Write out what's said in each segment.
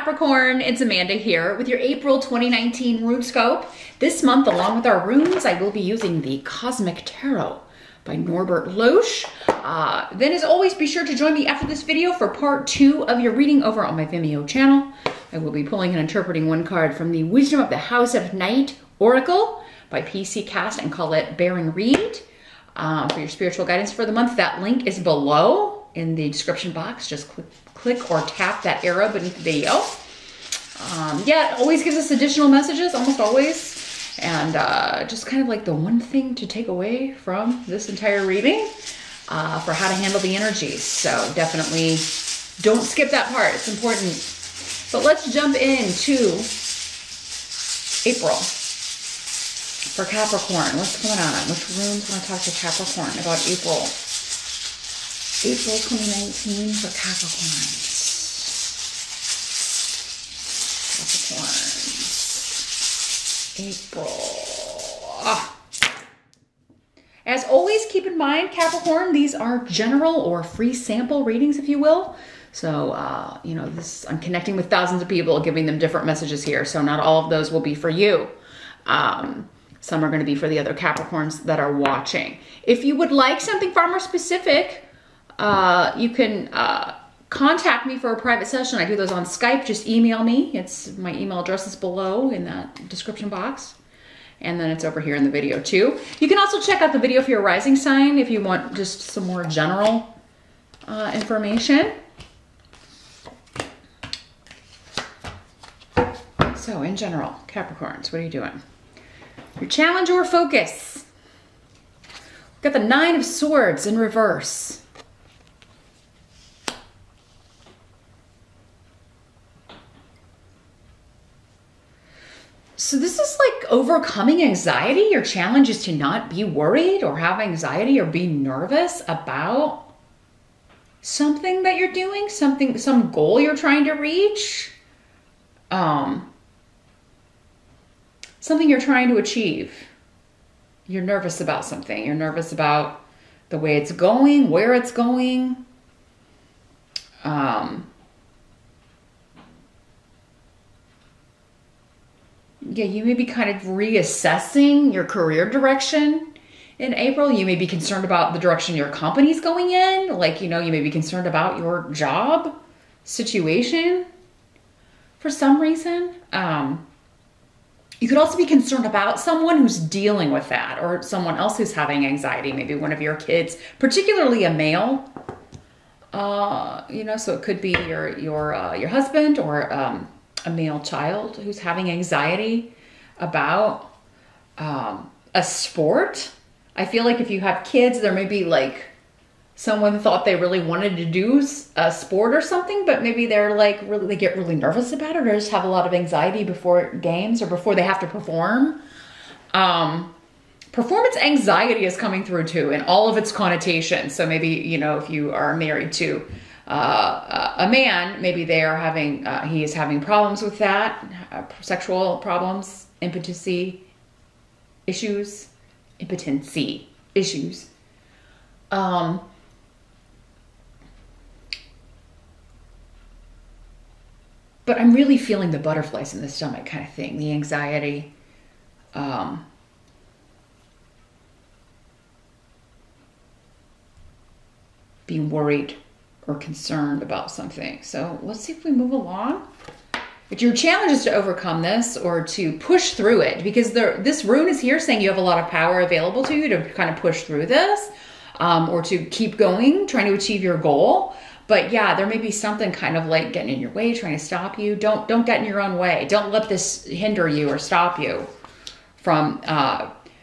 Capricorn, it's Amanda here with your April 2019 RuneScope. This month, along with our runes, I will be using the Cosmic Tarot by Norbert Loesch. Then as always, be sure to join me after this video for part 2 of your reading over on my Vimeo channel. I will be pulling and interpreting one card from the Wisdom of the House of Night Oracle by PC Cast and Colette Baring Reed for your spiritual guidance for the month. That link is below in the description box. Just click or tap that arrow beneath the video. Yeah, it always gives us additional messages, almost always. And just kind of like the one thing to take away from this entire reading for how to handle the energies. So definitely don't skip that part. It's important. But let's jump into April for Capricorn. What's going on? Which runes want to talk to Capricorn about April? April 2019 for Capricorns. April. As always, keep in mind, Capricorn, these are general or free sample readings, if you will. So, you know, I'm connecting with thousands of people, giving them different messages here. So not all of those will be for you. Some are going to be for the other Capricorns that are watching. If you would like something far more specific, you can contact me for a private session. I do those on Skype. Just email me. My email address is below in that description box. And then it's over here in the video too. You can also check out the video for your rising sign if you want just some more general information. So in general, Capricorns, what are you doing? Your challenge or focus. We've got the 9 of Swords in reverse. So this is like overcoming anxiety. Your challenge is to not be worried or have anxiety or be nervous about something that you're doing, some goal you're trying to reach, something you're trying to achieve. You're nervous about something. You're nervous about the way it's going, where it's going. Yeah, you may be kind of reassessing your career direction in April. You may be concerned about the direction your company's going in. Like, you know, you may be concerned about your job situation for some reason. You could also be concerned about someone who's dealing with that or someone else who's having anxiety, maybe one of your kids, particularly a male. You know, so it could be your husband or a male child who's having anxiety about a sport. I feel like if you have kids, there may be like someone thought they really wanted to do a sport or something, but maybe they're like they get really nervous about it or just have a lot of anxiety before games or before they have to perform. Performance anxiety is coming through too in all of its connotations. So maybe, you know, if you are married to a man, maybe they are having, he is having problems with that, sexual problems, impotency issues. But I'm really feeling the butterflies in the stomach kind of thing, the anxiety. Being worried or concerned about something. So let's see if we move along. If your challenge is to overcome this or to push through it, because this rune is here saying you have a lot of power available to you to kind of push through this or to keep going, trying to achieve your goal. But yeah, there may be something kind of like getting in your way, trying to stop you. Don't get in your own way. Don't let this hinder you or stop you from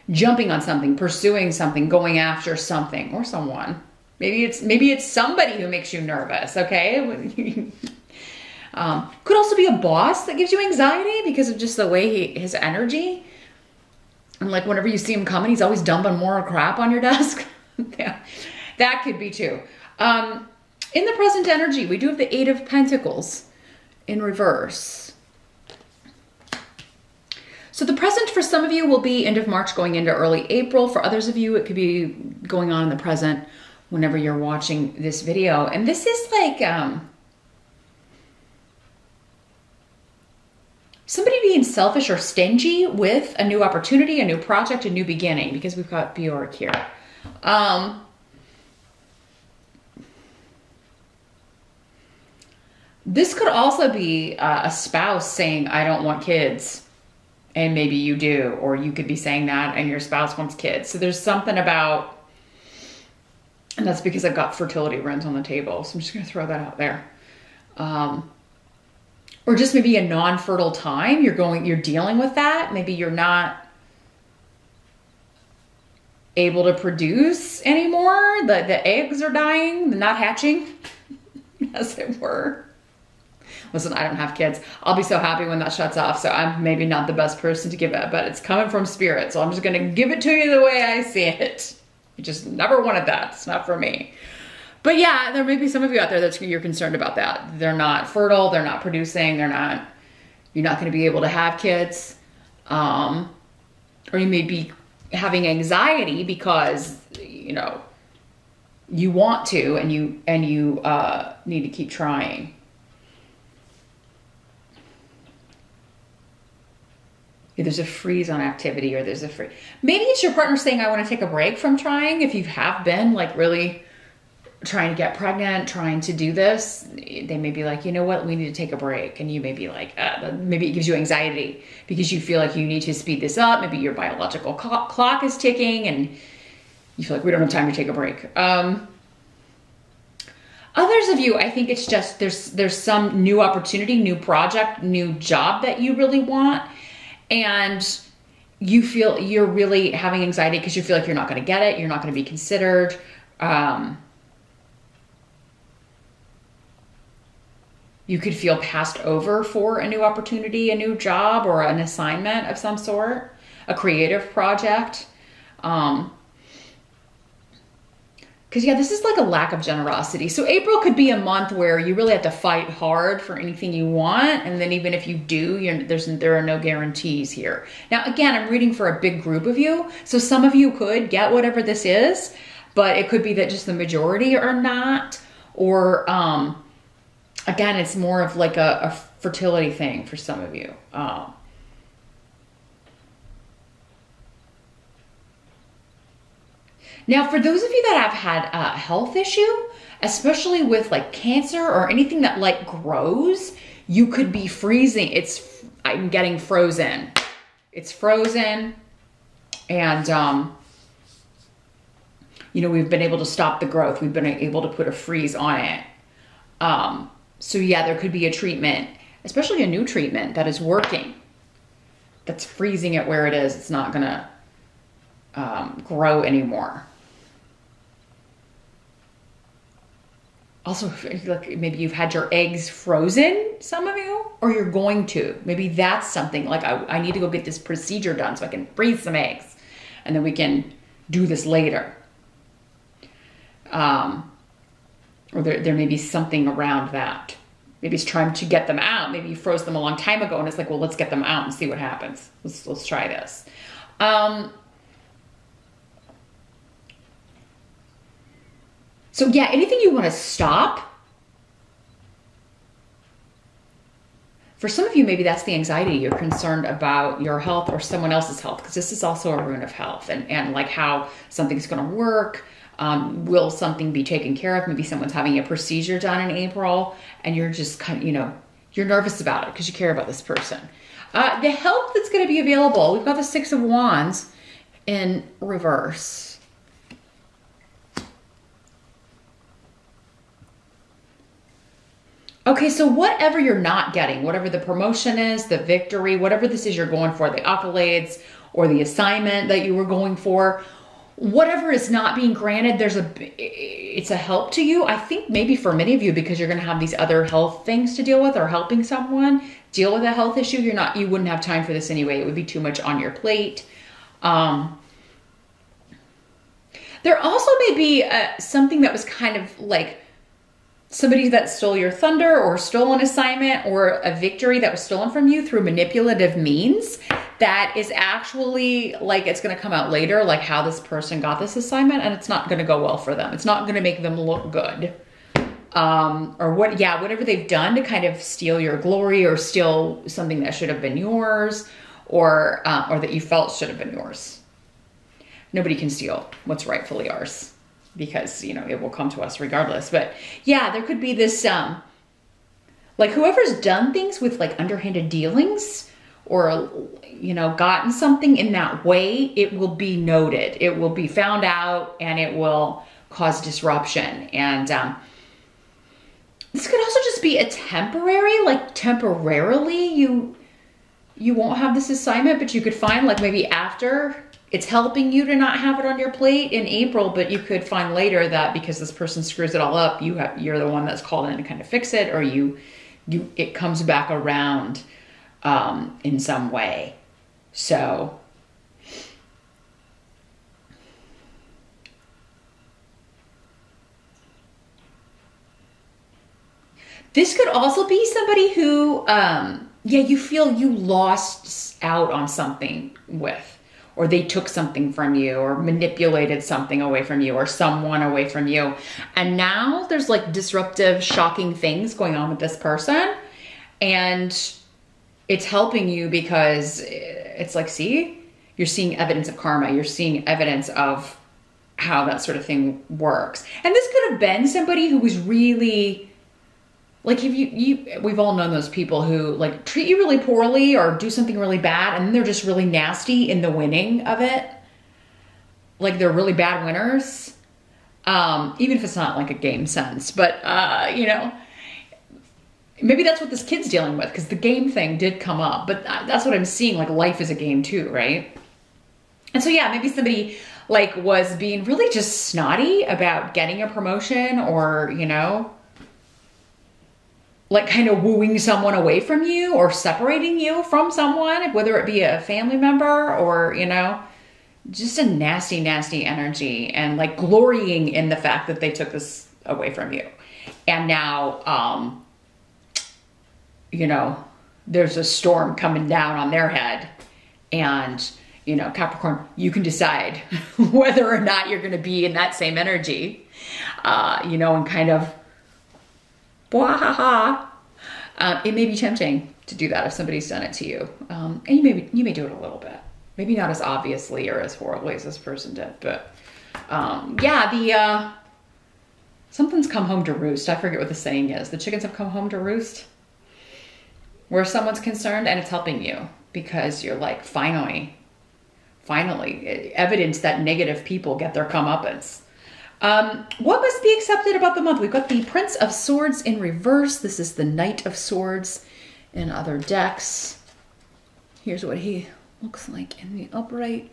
jumping on something, pursuing something, going after something or someone. Maybe it's somebody who makes you nervous, okay? Could also be a boss that gives you anxiety because of just the way his energy. And like whenever you see him coming, he's always dumping more crap on your desk. Yeah, that could be too. In the present energy, we do have the 8 of Pentacles in reverse. So the present for some of you will be end of March going into early April. For others of you, it could be going on in the present whenever you're watching this video. And this is like, somebody being selfish or stingy with a new opportunity, a new project, a new beginning, because we've got Bjork here. This could also be a spouse saying, I don't want kids. And maybe you do, or you could be saying that and your spouse wants kids. So there's something about, and that's because I've got fertility runes on the table. So I'm just going to throw that out there. Or just maybe a non-fertile time. You're dealing with that. Maybe you're not able to produce anymore. The eggs are dying, they're not hatching, as it were. Listen, I don't have kids. I'll be so happy when that shuts off. So I'm maybe not the best person to give it, but it's coming from spirit. So I'm just going to give it to you the way I see it. You just never wanted that. It's not for me. But yeah, there may be some of you out there that you're concerned about that. They're not fertile. They're not producing. You're not going to be able to have kids. Or you may be having anxiety because, you know, you want to, and you need to keep trying. There's a freeze on activity, or there's a freeze. Maybe it's your partner saying, I want to take a break from trying. If you have been like really trying to get pregnant, trying to do this, they may be like, you know what, we need to take a break. And you may be like, maybe it gives you anxiety because you feel like you need to speed this up. Maybe your biological clock is ticking and you feel like we don't have time to take a break. Others of you, I think it's just, there's some new opportunity, new project, new job that you really want. And you feel you're really having anxiety because you feel like you're not going to get it. You're not going to be considered. You could feel passed over for a new opportunity, a new job, or an assignment of some sort, a creative project. Because yeah, this is like a lack of generosity. So April could be a month where you really have to fight hard for anything you want. And then even if you do, there are no guarantees here. Now, again, I'm reading for a big group of you. So some of you could get whatever this is, but it could be that just the majority are not. Or again, it's more of like a fertility thing for some of you. Now, for those of you that have had a health issue, especially with like cancer or anything that like grows, you could be freezing. I'm getting frozen. It's frozen. And, you know, we've been able to stop the growth. We've been able to put a freeze on it. So yeah, there could be a treatment, especially a new treatment that is working, that's freezing it where it is. It's not going to grow anymore. Also, like maybe you've had your eggs frozen, some of you, or you're going to. Maybe that's something like I need to go get this procedure done so I can freeze some eggs and then we can do this later. Or there may be something around that. Maybe it's trying to get them out. Maybe you froze them a long time ago and it's like, well, let's get them out and see what happens. Let's try this. So yeah, anything you want to stop. For some of you, maybe that's the anxiety. You're concerned about your health or someone else's health, because this is also a rune of health and like how something's going to work. Will something be taken care of? Maybe someone's having a procedure done in April and you're just kind of, you know, you're nervous about it because you care about this person. The help that's going to be available. We've got the 6 of Wands in reverse. Okay, so whatever you're not getting, whatever the promotion is, the victory, whatever this is you're going for, the accolades or the assignment that you were going for, whatever is not being granted, it's a help to you. I think maybe for many of you, because you're going to have these other health things to deal with, or helping someone deal with a health issue, you wouldn't have time for this anyway. It would be too much on your plate. There also may be something that was kind of like somebody that stole your thunder or stole an assignment or a victory that was stolen from you through manipulative means that is actually like, it's going to come out later, like how this person got this assignment, and it's not going to go well for them. It's not going to make them look good. or whatever they've done to kind of steal your glory or steal something that should have been yours, or that you felt should have been yours. Nobody can steal what's rightfully ours, because, you know, it will come to us regardless. But yeah, there could be this, like whoever's done things with like underhanded dealings, or, you know, gotten something in that way, it will be noted. It will be found out, and it will cause disruption. And this could also just be a temporary, like temporarily you won't have this assignment, but you could find like maybe after it's helping you to not have it on your plate in April, but you could find later that because this person screws it all up, you're the one that's called in to kind of fix it, or it comes back around in some way. So this could also be somebody who, you feel you lost out on something with, or they took something from you, or manipulated something away from you, or someone away from you. And now there's like disruptive, shocking things going on with this person. And it's helping you because it's like, see, you're seeing evidence of karma. You're seeing evidence of how that sort of thing works. And this could have been somebody who was really, like, if we've all known those people who like treat you really poorly or do something really bad, and then they're just really nasty in the winning of it. Like they're really bad winners. Even if it's not like a game sense, but you know, maybe that's what this kid's dealing with, because the game thing did come up, but that's what I'm seeing. Like life is a game too, right? And so yeah, maybe somebody like was being really just snotty about getting a promotion, or, you know, like kind of wooing someone away from you, or separating you from someone, whether it be a family member or, you know, just a nasty, nasty energy, and like glorying in the fact that they took this away from you. And now, you know, there's a storm coming down on their head, and, you know, Capricorn, you can decide whether or not you're going to be in that same energy, you know, and kind of, it may be tempting to do that if somebody's done it to you. And you may do it a little bit. Maybe not as obviously or as horribly as this person did, but something's come home to roost. I forget what the saying is. The chickens have come home to roost, where someone's concerned, and it's helping you because you're like, finally, evidence that negative people get their comeuppance. What must be accepted about the month? We've got the Prince of Swords in reverse. This is the Knight of Swords in other decks. Here's what he looks like in the upright.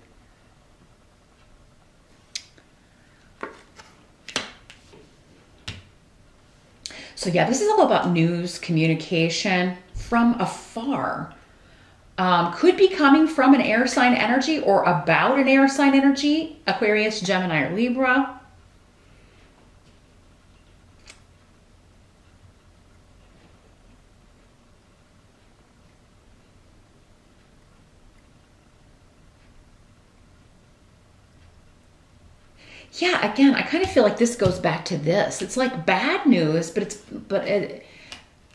So yeah, this is all about news, communication from afar. Could be coming from an air sign energy or about an air sign energy, Aquarius, Gemini, or Libra. Yeah, again, I kind of feel like this goes back to this. It's like bad news, but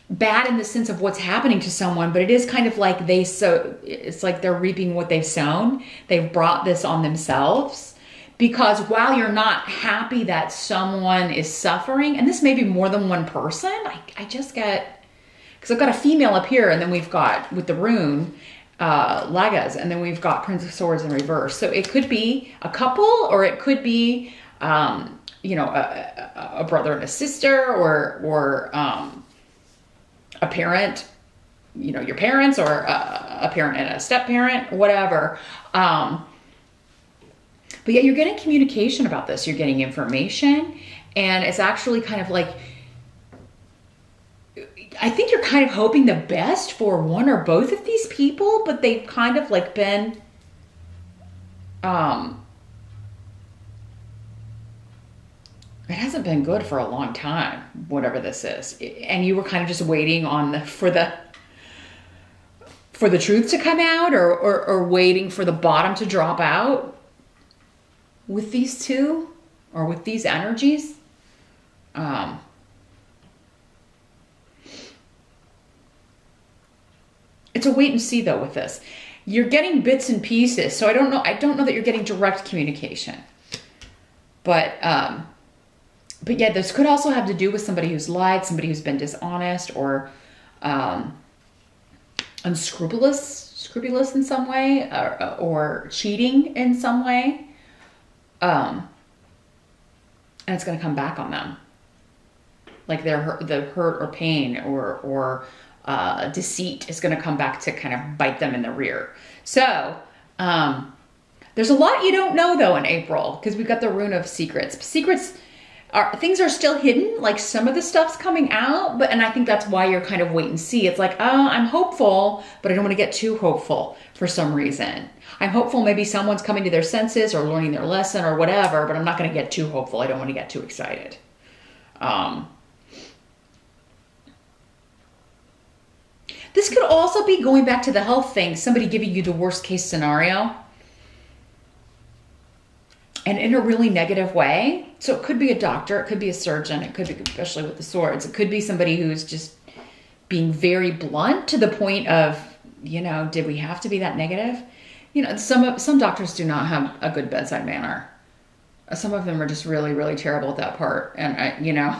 bad in the sense of what's happening to someone, but it is kind of like it's like they're reaping what they've sown. They've brought this on themselves, because while you're not happy that someone is suffering, and this may be more than one person, I just get, because I've got a female up here, and then we've got with the rune, Lagas, and then we've got Prince of Swords in reverse. So it could be a couple, or it could be, you know, a brother and a sister, or a parent, you know, your parents, or a parent and a step parent, whatever. But yeah, you're getting communication about this. You're getting information, and it's actually kind of like, I think you're kind of hoping the best for one or both of these people, but they've kind of like been, it hasn't been good for a long time, whatever this is. And you were kind of just waiting on for the truth to come out, or waiting for the bottom to drop out with these two, or with these energies. It's a wait and see though with this. You're getting bits and pieces. So I don't know that you're getting direct communication. But yeah, this could also have to do with somebody who's lied, somebody who's been dishonest or unscrupulous in some way, or cheating in some way. And it's going to come back on them. Like the hurt or pain or deceit is going to come back to kind of bite them in the rear. So there's a lot you don't know though in April, because we've got the rune of secrets. Things are still hidden, like some of the stuff's coming out, and I think that's why you're kind of wait and see. It's like, oh, I'm hopeful, but I don't want to get too hopeful for some reason. I'm hopeful maybe someone's coming to their senses or learning their lesson or whatever, but I'm not going to get too hopeful. I don't want to get too excited. This could also be going back to the health thing, somebody giving you the worst case scenario. And in a really negative way. So it could be a doctor, it could be a surgeon, it could be, especially with the swords, it could be somebody who's just being very blunt to the point of, you know, did we have to be that negative? You know, some doctors do not have a good bedside manner. Some of them are just really, really terrible at that part. And, you know,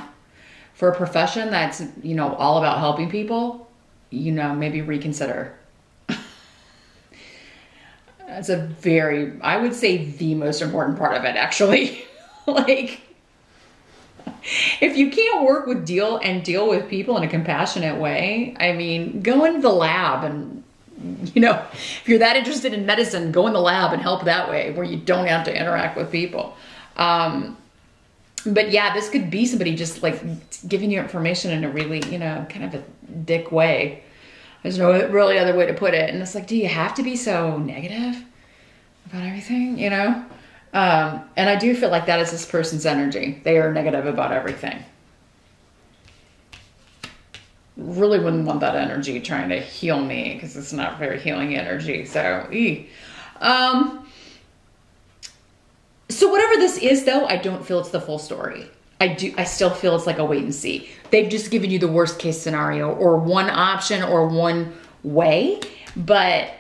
for a profession that's, you know, all about helping people, you know, maybe reconsider. That's I would say the most important part of it, actually. Like, if you can't work with deal with people in a compassionate way, I mean, go into the lab and, you know, if you're that interested in medicine, go in the lab and help that way where you don't have to interact with people. But yeah, this could be somebody just like giving you information in a really, you know, kind of a dick way. There's no really other way to put it. And it's like, do you have to be so negative about everything, you know? And I do feel like that is this person's energy. They are negative about everything. Really wouldn't want that energy trying to heal me, because it's not very healing energy. So, so whatever this is though, I don't feel it's the full story. I still feel it's like a wait and see. They've just given you the worst case scenario or one option or one way, but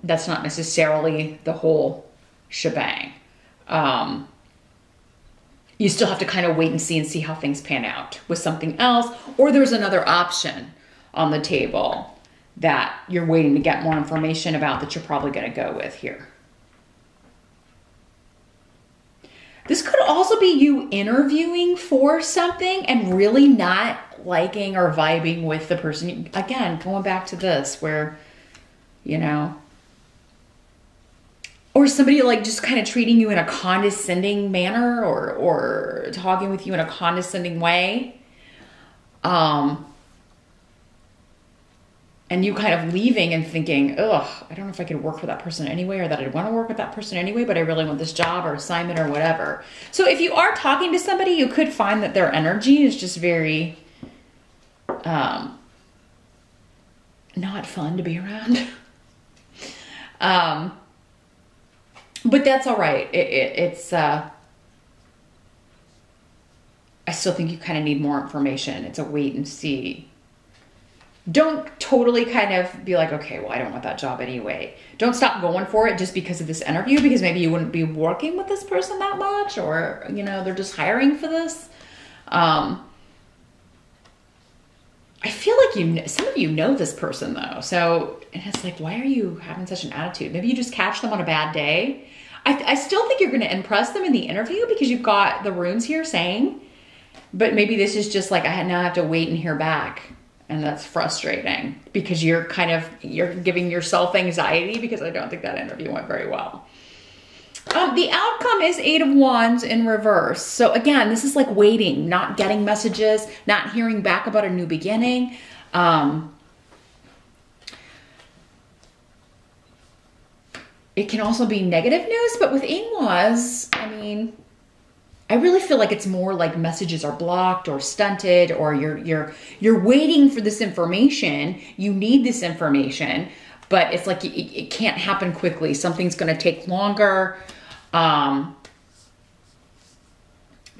that's not necessarily the whole shebang. You still have to kind of wait and see how things pan out with something else, or there's another option on the table that you're waiting to get more information about that you're probably going to go with here. This could also be you interviewing for something and really not liking or vibing with the person. Again, going back to this where, you know, or somebody like just kind of treating you in a condescending manner or talking with you in a condescending way. And you kind of leaving and thinking, ugh, I don't know if I could work for that person anyway, or that I want to work with that person anyway, but I really want this job or assignment or whatever. So if you are talking to somebody, you could find that their energy is just very not fun to be around. But that's all right. It's I still think you kind of need more information. It's a wait and see. Don't totally kind of be like, okay, well, I don't want that job anyway. Don't stop going for it just because of this interview, because maybe you wouldn't be working with this person that much, or, you know, they're just hiring for this. I feel like some of you know this person though. So, and it's like, why are you having such an attitude? Maybe you just catch them on a bad day. I still think you're going to impress them in the interview because you've got the runes here saying, but maybe this is just like, I now have to wait and hear back. And that's frustrating because you're giving yourself anxiety, because I don't think that interview went very well. The outcome is 8 of Wands in reverse. So again, this is like waiting, not getting messages, not hearing back about a new beginning. It can also be negative news, but with 8 Wands, I mean, I really feel like it's more like messages are blocked or stunted, or you're waiting for this information. You need this information, but it's like it can't happen quickly. Something's going to take longer.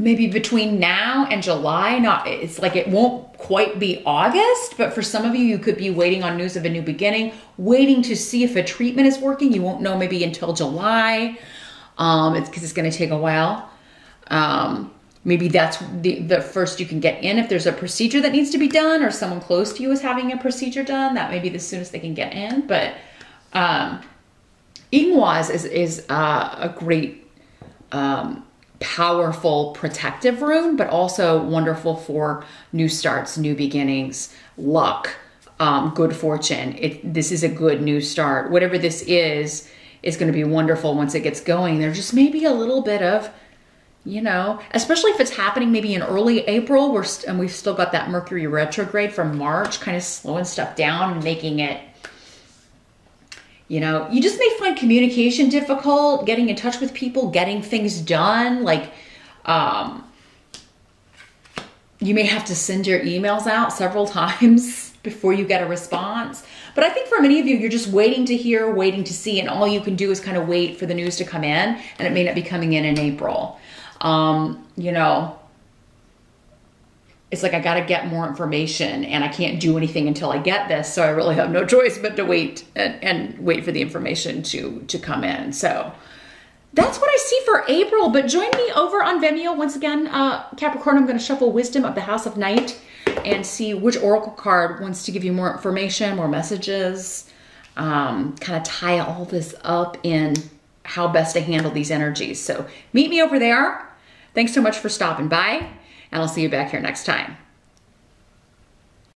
maybe between now and July, it's like it won't quite be August, but for some of you, you could be waiting on news of a new beginning, waiting to see if a treatment is working. You won't know maybe until July, it's because it's going to take a while. Maybe that's the first you can get in. If there's a procedure that needs to be done or someone close to you is having a procedure done, that may be the soonest they can get in. But Ingwas is a great, powerful protective rune, but also wonderful for new starts, new beginnings, luck, good fortune. This is a good new start. Whatever this is going to be wonderful once it gets going. There just may be a little bit of, you know, especially if it's happening maybe in early April, and we've still got that Mercury retrograde from March, kind of slowing stuff down and making it, you know, you just may find communication difficult, getting in touch with people, getting things done. Like, you may have to send your emails out several times before you get a response. But I think for many of you, you're just waiting to hear, waiting to see, and all you can do is kind of wait for the news to come in, and it may not be coming in April. You know, it's like, I got to get more information and I can't do anything until I get this. So I really have no choice but to wait and wait for the information to come in. So that's what I see for April, but join me over on Vimeo. Once again, Capricorn, I'm going to shuffle Wisdom of the House of Night and see which oracle card wants to give you more information, more messages, kind of tie all this up in how best to handle these energies. So meet me over there. Thanks so much for stopping by, and I'll see you back here next time.